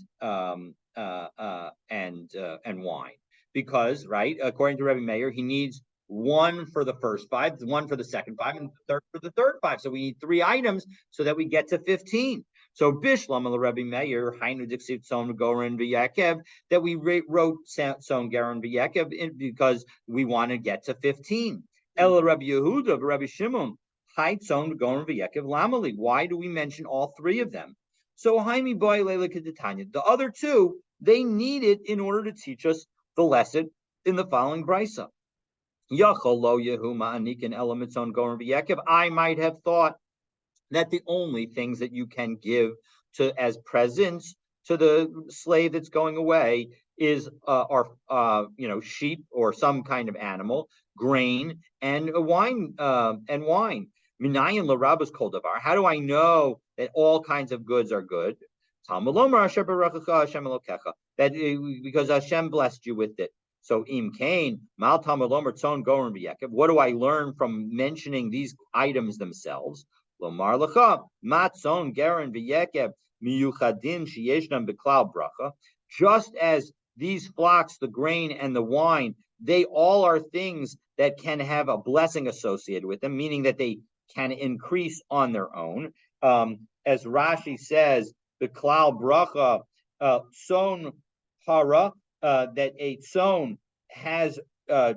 wine. Because, right, according to Rebbe Meir, he needs one for the first 5, one for the second 5, and third for the third 5. So we need 3 items so that we get to 15. So Bishlam al Rebbe Meir, Hainu Dixit Son Goran V'Yakev, that we wrote Son Goran V'Yakev because we want to get to 15. El Rabbi Yehuda, Rabbi Shimon, Hait Son Goran V'Yakev Lamali. Why do we mention all 3 of them? So Haimi Boy Lela Kedetanya. The other 2, they need it in order to teach us the lesson in the following brisa. I might have thought that the only things that you can give to as presents to the slave that's going away is sheep or some kind of animal, grain, and wine Minayin l'rabas kol davar. How do I know that all kinds of goods are good? That because Hashem blessed you with it. So im kain mal Talmud lomer tzon goren v'yekev. What do I learn from mentioning these items themselves? Lomar lecha matzon garen v'yekev miyuchadim sheyeshnam b'klal bracha. Just as these flocks, the grain and the wine, they all are things that can have a blessing associated with them, meaning that they can increase on their own. As Rashi says, the klal bracha tzon para, that a tzon has para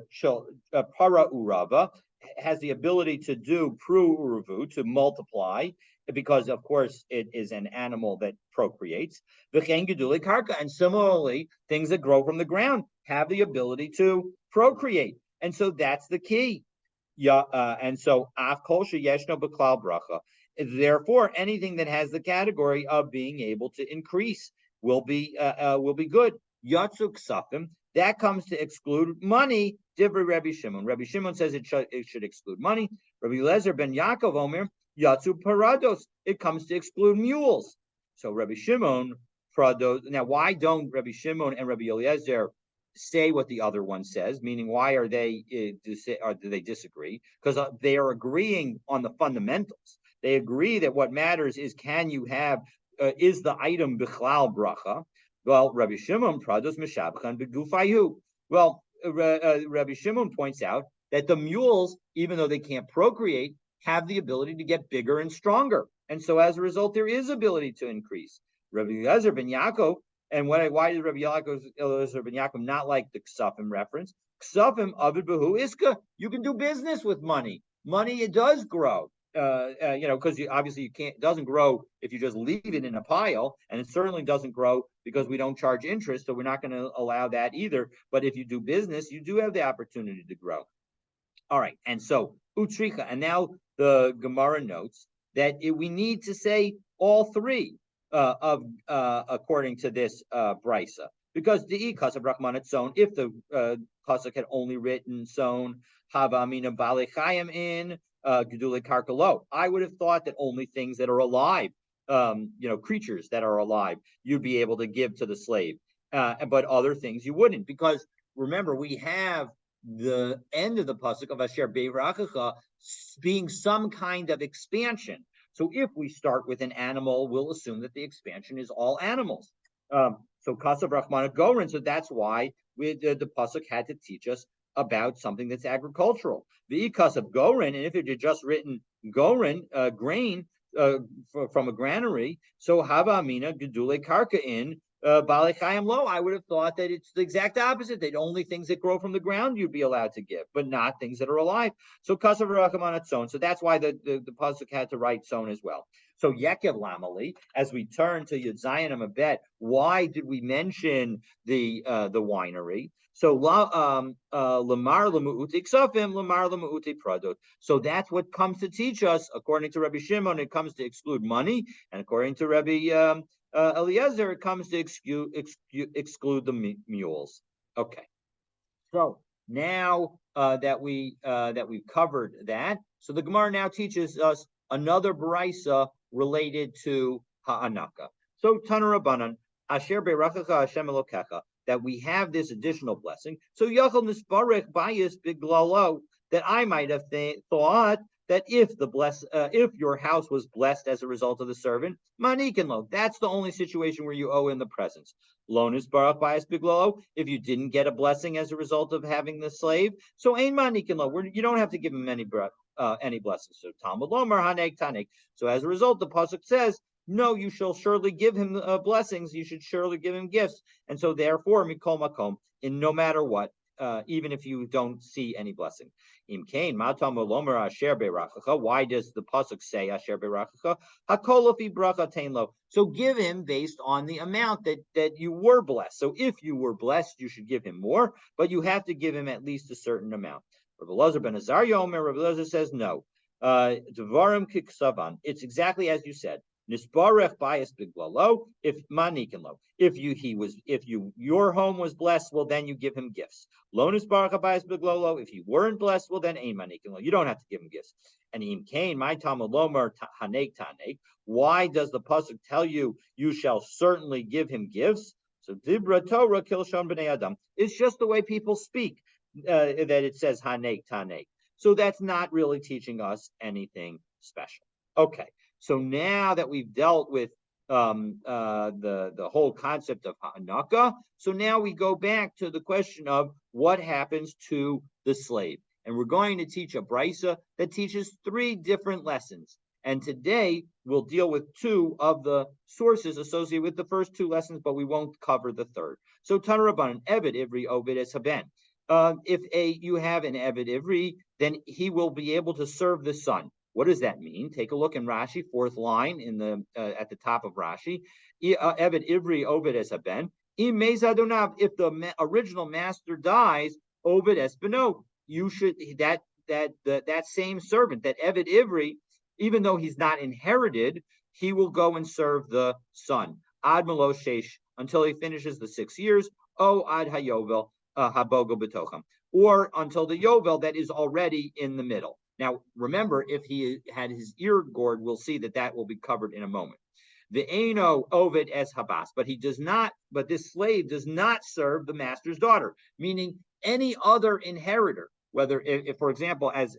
urava, has the ability to do pru uruvu, to multiply, because of course it is an animal that procreates. And similarly, things that grow from the ground have the ability to procreate. And so that's the key. And so therefore, anything that has the category of being able to increase will be good. Yatzuk safim, that comes to exclude money. Divri Rabbi Shimon. Rabbi Shimon says it should exclude money. Rabbi Lezer ben Yaakov Omer Yatsu parados. It comes to exclude mules. So Rabbi Shimon parados. Now, why don't Rabbi Shimon and Rabbi Eliezer say what the other one says? Meaning, why are they or do they disagree? Because they are agreeing on the fundamentals. They agree that what matters is, can you have is the item bichlal bracha? Well, Rabbi Shimon prados mishabchan begufayu. Well, Rabbi Shimon points out that the mules, even though they can't procreate, have the ability to get bigger and stronger, and so as a result, there is ability to increase. Rabbi Eliezer ben Yaakov, and why did Rabbi Eliezer ben Yaakov not like the ksafim reference? Ksafim avid behu iska. You can do business with money. Money, it does grow. Because obviously it doesn't grow if you just leave it in a pile, and it certainly doesn't grow because we don't charge interest, so we're not going to allow that either. But if you do business, you do have the opportunity to grow. All right, and so utricha, and now the Gemara notes that we need to say all three according to this brisa, because the kasab rachman tzon, if the kasab had only written tzon hava amina balechayim in gedule karkalo, I would have thought that only things that are alive, creatures that are alive, you'd be able to give to the slave, but other things you wouldn't, because remember, we have the end of the pasuk of Asher Beirachacha being some kind of expansion. So if we start with an animal, we'll assume that the expansion is all animals. So Kasav Rachmana Gorin, so that's why the pasuk had to teach us about something that's agricultural. The Kasav Gorin, and if it had just written Gorin, grain from a granary, so Hava Amina Gedule Karka in Balechayim Lo, I would have thought that it's the exact opposite. That only things that grow from the ground you'd be allowed to give, but not things that are alive. So Kasav Rachman Tzon. So that's why the pasuk had to write Tzon as well. So Yekev Lamali, as we turn to Yud Zayin Amabet, why did we mention the winery? So Lamar Lamu'uti Ksafim, Lamar Lamu'uti Pradot. So that's what comes to teach us, according to Rabbi Shimon, it comes to exclude money, and according to Rabbi Eliezer, it comes to exclude the mules. Okay. So now that we've covered that, so the Gemara now teaches us another brisa related to ha'anaka. So Tana Rabbanan, Asher be'rachacha Hashem Elokecha, that we have this additional blessing. So Yachal Nisbarech Bayis Biglalo, that I might have thought that if your house was blessed as a result of the servant, manikin lo, that's the only situation where you owe in the presence. Loan is barak bias biglolo, if you didn't get a blessing as a result of having the slave, so ain manikin lo, you don't have to give him any blessings. So Talmud lomer hanek tanek. So as a result, the pasuk says, no, you shall surely give him blessings. You should surely give him gifts. And so therefore, mikol makom, in no matter what, even if you don't see any blessing. Im kain matam lomer asher beirachacha. Why does the pasuk say asher beirachacha? Hakolofi bracha tainlo. So give him based on the amount that you were blessed. So if you were blessed, you should give him more, but you have to give him at least a certain amount. Rabbi Elazar ben Azariah Omer, Rabbi Elazar says no. Devarim kiksavan. It's exactly as you said. Nisbarech bias biglalo, if manikinlo. If your home was blessed, well, then you give him gifts. Lo nisbarech bias biglolo. If you weren't blessed, well, then ein manikinlo. You don't have to give him gifts. And im kain, my Talmud lomer hanek tanek. Why does the pasuk tell you you shall certainly give him gifts? So dibra Torah kilshon b'nei adam. It's just the way people speak that it says hanek tanek. So that's not really teaching us anything special. Okay. So now that we've dealt with the whole concept of Hanukkah, so now we go back to the question of what happens to the slave. And we're going to teach a brisa that teaches 3 different lessons. And today we'll deal with 2 of the sources associated with the first 2 lessons, but we won't cover the third. So Tana Rabbanan, Eved Ivri Oved Es Haben. If you have an Eved Ivri, then he will be able to serve the son. What does that mean? Take a look in Rashi, 4th line in the at the top of Rashi. Eved Ivri Oved Es Haben. If the original master dies, Oved Es Beno. You should that same servant, that Eved Ivri, even though he's not inherited, he will go and serve the son. Ad Melo Shesh, until he finishes the 6 years. O Ad Hayovel Habogo Betocham, or until the Yovel that is already in the middle. Now, remember, if he had his ear gored, we'll see that will be covered in a moment. The Eino Ovid es Habas, but this slave does not serve the master's daughter, meaning any other inheritor. Whether, if for example, as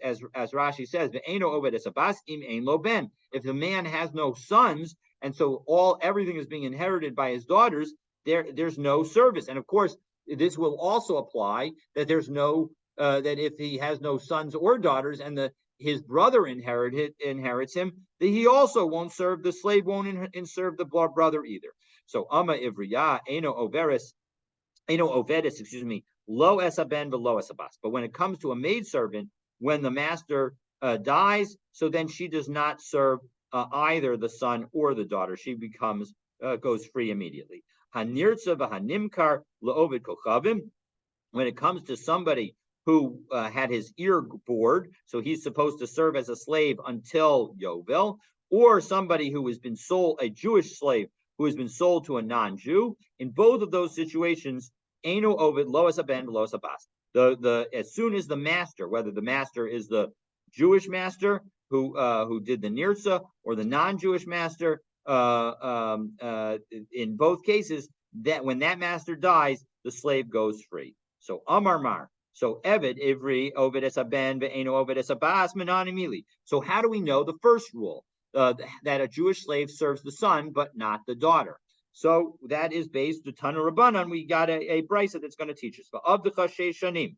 Rashi says, the Eino Ovid es Habas im ein lo ben. If the man has no sons, and so everything is being inherited by his daughters, there's no service. And of course, this will also apply that there's no that if he has no sons or daughters and his brother inherits him, that he also won't serve, the slave won't serve the brother either. So Ama Ivriya, Eno Ovedis, Lo Esaben v'lo Esabas. But when it comes to a maidservant, when the master dies, so then she does not serve either the son or the daughter. She goes free immediately. Hanirtza v'hanimkar le'ovid kochavim. When it comes to somebody who had his ear bored, so he's supposed to serve as a slave until Yovel, or somebody who has been sold, a Jewish slave who has been sold to a non-Jew. In both of those situations, Eino Ovid Loas Aben Loas Abbas. As soon as the master, whether the master is the Jewish master who did the nirtza or the non-Jewish master, in both cases, that when that master dies, the slave goes free. So Amar Mar. So Eved Ivri Oved Es Haben ve'Eino Oved Es Abbas Menani Mili. So how do we know the first rule that a Jewish slave serves the son but not the daughter? So that is based on Tana Rabbanan. We got a brisa that's going to teach us Va'avdecha sheishanim,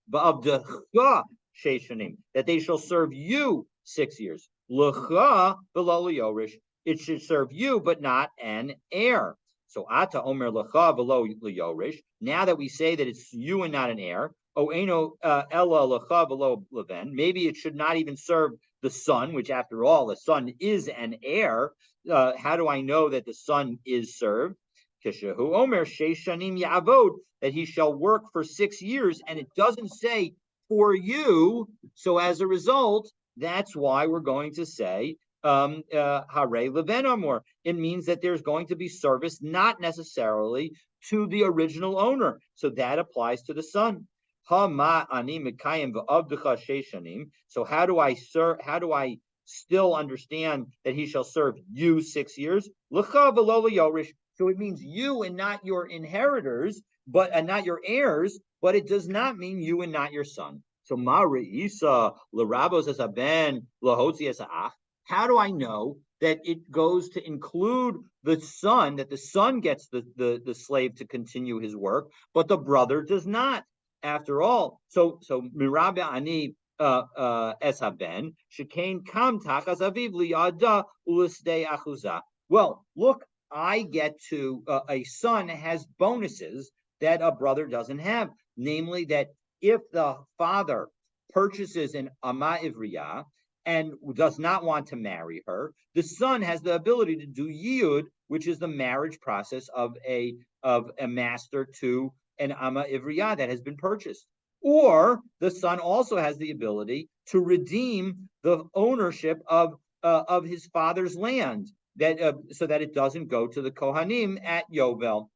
Va'avdecha sheishanim, that they shall serve you 6 years. L'cha v'lo liyorish. It should serve you but not an heir. So Ata Omer L'cha v'lo liyorish. Now that we say that it's you and not an heir. Ella L'cha v'lo leven. Maybe it should not even serve the son, which after all, the son is an heir. How do I know that the son is served? Kishahu Omer Sheishanim Ya'avod, that he shall work for 6 years, and it doesn't say for you. So as a result, that's why we're going to say Hare Leven Amor. It means that there's going to be service, not necessarily to the original owner. So that applies to the son. So how do I still understand that he shall serve you 6 years? So it means you and not your inheritors, and not your heirs, but it does not mean you and not your son. So how do I know that it goes to include the son, that the son gets the slave to continue his work, but the brother does not? After all, so Mirabe Ani Esaben Shekain Kam Tachas Aviv Liyada Ulistei Achuza. Well, look, I get to a son has bonuses that a brother doesn't have, namely that if the father purchases an Ama Ivriya and does not want to marry her, the son has the ability to do Yiyud, which is the marriage process of a master to an Ama Ivriya that has been purchased. Or the son also has the ability to redeem the ownership of his father's land that so that it doesn't go to the Kohanim at Yovel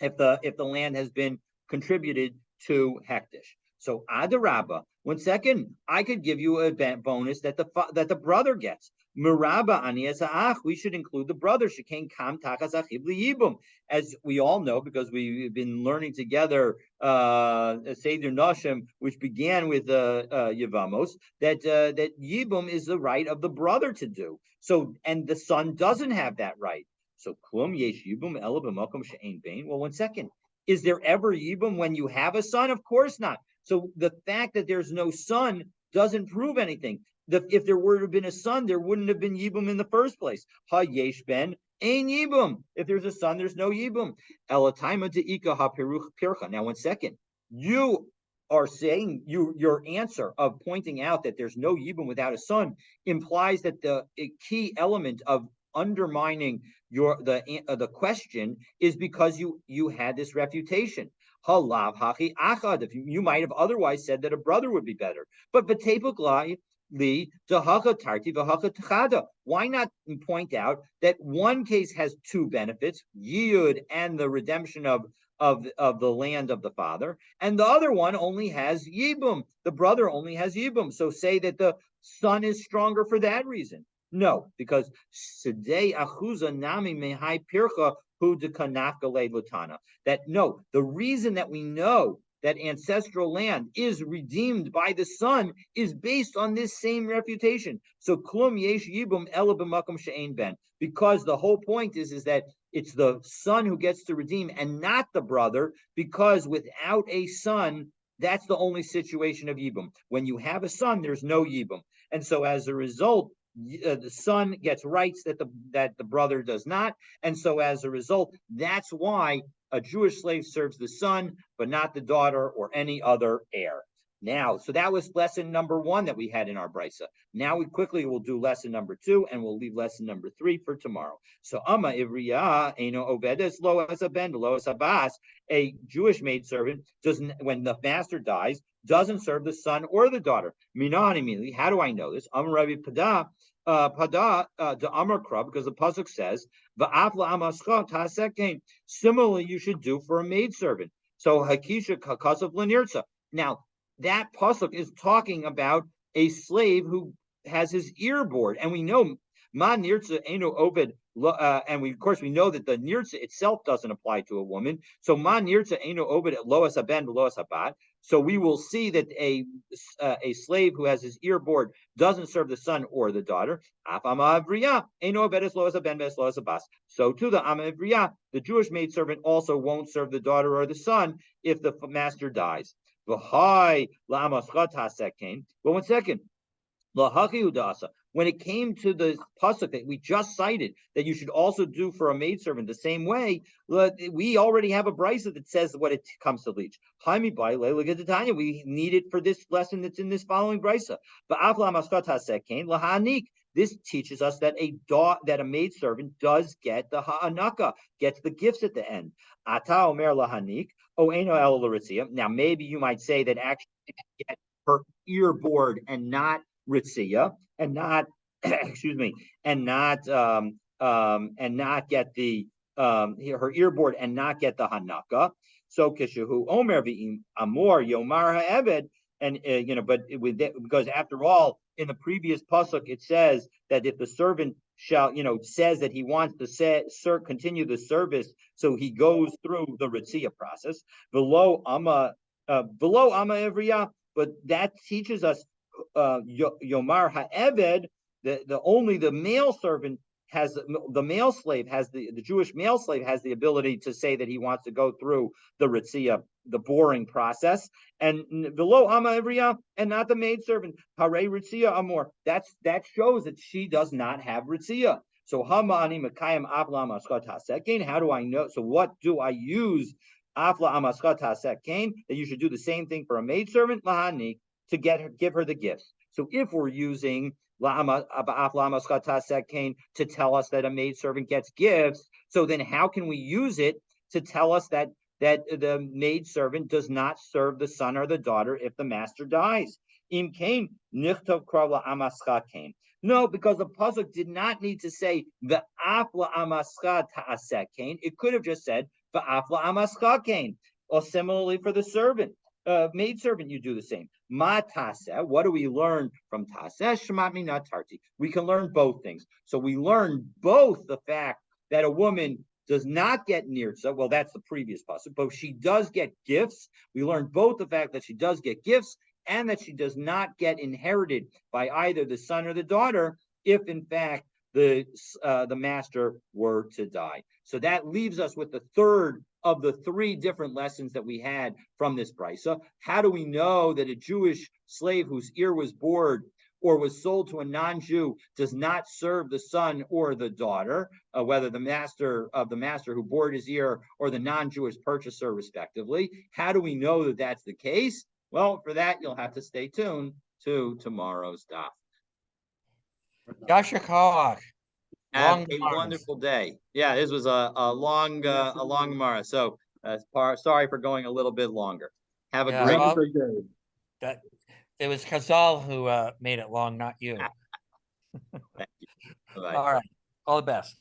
if the land has been contributed to Hektish. So Adarabba, 1 second, I could give you a bonus that the brother gets. Meraba ani ach, we should include the brother. Shekain kam tachas achiv liyibum, as we all know because we've been learning together Seder Nashim, which began with Yevamos, that yibum is the right of the brother to do. So, and the son doesn't have that right. So klum yesh yibum ela b'makom she'ein bein. Well, 1 second. Is there ever yibum when you have a son? Of course not. So the fact that there's no son doesn't prove anything. If there were to have been a son, there wouldn't have been yibum in the first place. Ha yesh ben ein yibum. If there's a son, there's no yibum. Elataima deika ha peruch pircha. Now, 1 second. You are saying your answer of pointing out that there's no yibum without a son implies that the key element of undermining the question is because you had this refutation. Halav hachi achad. You might have otherwise said that a brother would be better, but li dahacha tarti v'hacha tchada. Why not point out that one case has two benefits, yiyud and the redemption of the land of the father, and the other one only has yibum. The brother only has yibum. So say that the son is stronger for that reason. No, because Sedei Achuza Nami Mehai Pircha Hu de Kanafka Lutana. That no, the reason that we know that ancestral land is redeemed by the son is based on this same refutation. So Klum Yesh Yibum Ela B'Makom She'ein Ben. Because the whole point is that it's the son who gets to redeem and not the brother, because without a son, that's the only situation of Yibum. When you have a son, there's no Yibum. And so as a result, the son gets rights that the brother does not, and so as a result, that's why a Jewish slave serves the son, but not the daughter or any other heir. Now, so that was lesson number 1 that we had in our brisa. Now we quickly will do lesson number 2, and we'll leave lesson number 3 for tomorrow. So Amma Ivriya Eino Ovedes Lo as a Ben Lo as Abbas, a Jewish maidservant doesn't, when the master dies, doesn't serve the son or the daughter. Minan immediately. How do I know this? Rabbi Pada the Amar Kra, because the pasuk says va'afla amascha tasekain. Similarly, you should do for a maidservant. So hakisha kakasav lenirtza. Now that pasuk is talking about a slave who has his ear bored, and we know ma nirtza eno oved. And we, of course, we know that the nirtza itself doesn't apply to a woman. So ma nirtza eno oved loas aben loas abat. So we will see that a slave who has his ear bored doesn't serve the son or the daughter. So to the Amavriya, the Jewish maidservant also won't serve the daughter or the son if the master dies. But 1 second. When it came to the pasuk that we just cited, that you should also do for a maidservant the same way, we already have a brisa that says what it comes to leech. We need it for this lesson that's in this following brisa. This teaches us that a maidservant does get the ha'anaka, gets the gifts at the end. Ata omer lahanik, o eno el l'ritzia. Now maybe you might say that actually get her ear board and not ritzia, and not excuse me, and not get the her earboard and not get the hanaka. So kishahu omer v'im amor yomar ha'eved, and but because after all, in the previous pasuk it says that if the servant shall, says that he wants to continue the service, so he goes through the ritzia process below ama evriya. But that teaches us Yomar Ha'eved, the male servant has, the male slave has the Jewish male slave has the ability to say that he wants to go through the ritzia, the boring process, and below Ama Ivriya, and not the maidservant. Hare ritzia amor. That shows that she does not have ritzia. So Hama ani Makayim Avla Maschat Hasekin. How do I know? So what do I use? Afla Amaschat Hasekin, that you should do the same thing for a maidservant, Lahani, to give her the gifts. So if we're using to tell us that a maidservant gets gifts, so then how can we use it to tell us that the maidservant does not serve the son or the daughter if the master dies? Im kain nichtov krav la'amascha kain. No, because the pasuk did not need to say ve'af la'amascha ta'aseh kain. It could have just said ve'af la'amascha kain. Or similarly for the servant, maid servant, you do the same. Ma taseh. What do we learn from taseh? Shemat mina tarti. We can learn both things. So we learn both the fact that a woman does not get nirza. Well, that's the previous pasuk, but she does get gifts. We learn both the fact that she does get gifts and that she does not get inherited by either the son or the daughter if, in fact, the master were to die. So that leaves us with the third of the three different lessons that we had from this brisa. How do we know that a Jewish slave whose ear was bored or was sold to a non-Jew does not serve the son or the daughter, whether the master who bored his ear or the non-Jewish purchaser, respectively? How do we know that that's the case? Well, for that, you'll have to stay tuned to tomorrow's daf. Yasher Koach. Have a wonderful day. Yeah, this was a long Gemara. So sorry for going a little bit longer. Have a great day. It was Chazal who made it long, not you. Thank you. Bye. All right. All the best.